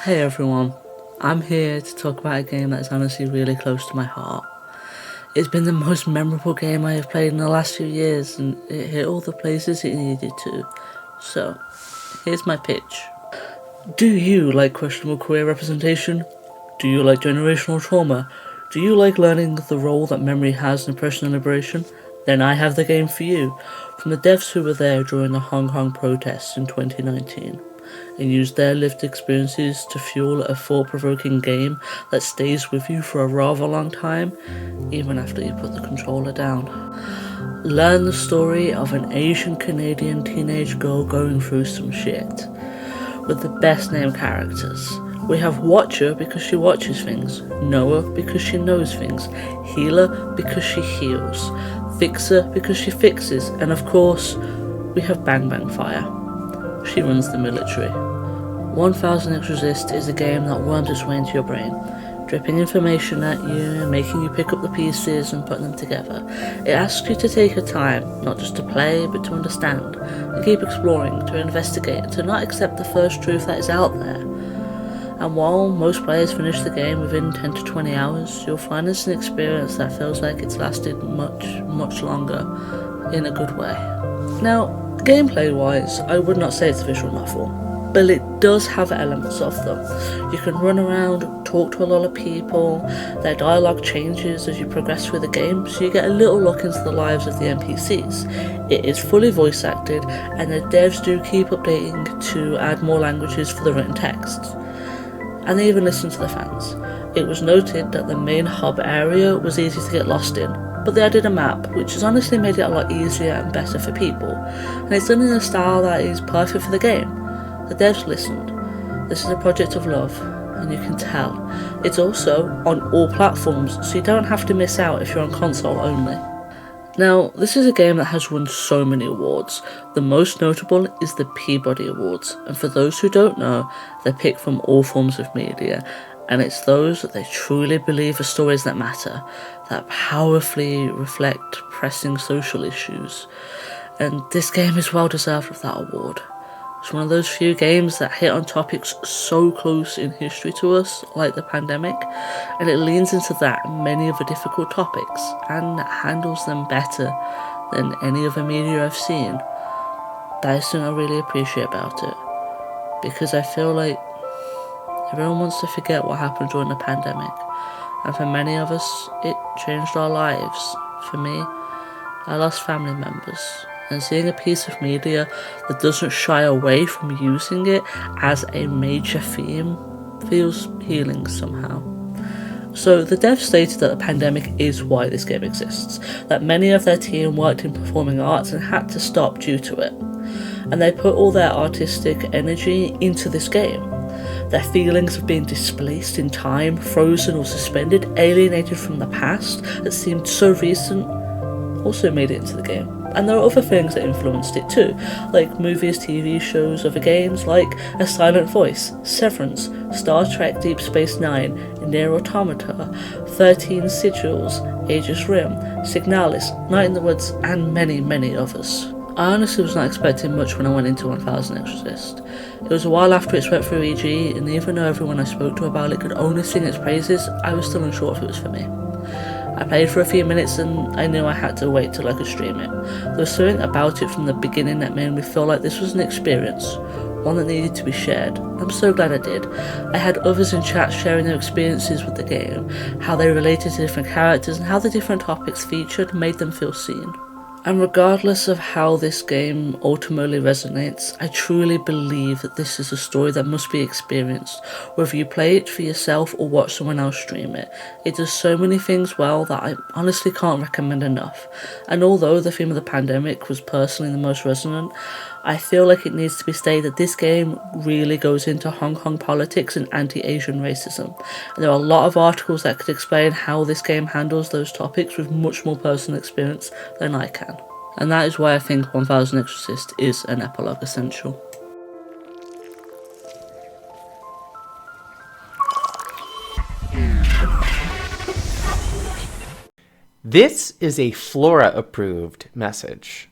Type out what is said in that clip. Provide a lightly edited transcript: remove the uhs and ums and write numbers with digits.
Hey everyone, I'm here to talk about a game that is honestly really close to my heart. It's been the most memorable game I have played in the last few years, and it hit all the places it needed to. So, here's my pitch. Do you like questionable queer representation? Do you like generational trauma? Do you like learning the role that memory has in oppression and liberation? Then I have the game for you, from the devs who were there during the Hong Kong protests in 2019, and used their lived experiences to fuel a thought-provoking game that stays with you for a rather long time, even after you put the controller down. Learn the story of an Asian Canadian teenage girl going through some shit, with the best named characters. We have Watcher because she watches things, Knower because she knows things, Healer because she heals, Fixer because she fixes, and of course, we have Bang Bang Fire. She runs the military. 1000 X Resist is a game that worms its way into your brain, dripping information at you, making you pick up the pieces and put them together. It asks you to take your time, not just to play, but to understand, and keep exploring, to investigate, and to not accept the first truth that is out there. And while most players finish the game within 10 to 20 hours, you'll find it's an experience that feels like it's lasted much longer, in a good way. Now, gameplay-wise, I would not say it's a visual novel, but it does have elements of them. You can run around, talk to a lot of people, their dialogue changes as you progress through the game, so you get a little look into the lives of the NPCs. It is fully voice acted, and the devs do keep updating to add more languages for the written texts. And they even listen to the fans. It was noted that the main hub area was easy to get lost in, but they added a map, which has honestly made it a lot easier and better for people, and it's done in a style that is perfect for the game. The devs listened. This is a project of love, and you can tell. It's also on all platforms, so you don't have to miss out if you're on console only. Now, this is a game that has won so many awards. The most notable is the Peabody Awards, and for those who don't know, they're picked from all forms of media, and it's those that they truly believe are stories that matter, that powerfully reflect pressing social issues, and this game is well deserved of that award. It's one of those few games that hit on topics so close in history to us, like the pandemic, and it leans into that and many other difficult topics, and handles them better than any other media I've seen. That is something I really appreciate about it, because I feel like everyone wants to forget what happened during the pandemic, and for many of us, it changed our lives. For me, I lost family members, and seeing a piece of media that doesn't shy away from using it as a major theme feels healing somehow. So the devs stated that the pandemic is why this game exists, that many of their team worked in performing arts and had to stop due to it, and they put all their artistic energy into this game. Their feelings of being displaced in time, frozen or suspended, alienated from the past that seemed so recent, also made it into the game. And there are other things that influenced it too, like movies, TV shows, other games like A Silent Voice, Severance, Star Trek Deep Space Nine, Nier Automata, 13 Sigils, Aegis Rim, Signalis, Night in the Woods, and many others. I honestly was not expecting much when I went into 1000 X Resist. It was a while after it swept through EG, and even though everyone I spoke to about it could only sing its praises, I was still unsure if it was for me. I played for a few minutes and I knew I had to wait till I could stream it. There was something about it from the beginning that made me feel like this was an experience, one that needed to be shared. I'm so glad I did. I had others in chat sharing their experiences with the game, how they related to different characters and how the different topics featured made them feel seen. And regardless of how this game ultimately resonates, I truly believe that this is a story that must be experienced, whether you play it for yourself or watch someone else stream it. It does so many things well that I honestly can't recommend enough. And although the theme of the pandemic was personally the most resonant, I feel like it needs to be stated that this game really goes into Hong Kong politics and anti-Asian racism. And there are a lot of articles that could explain how this game handles those topics with much more personal experience than I can. And that is why I think 1000 X Resist is an Epilogue essential. This is a Flora-approved message.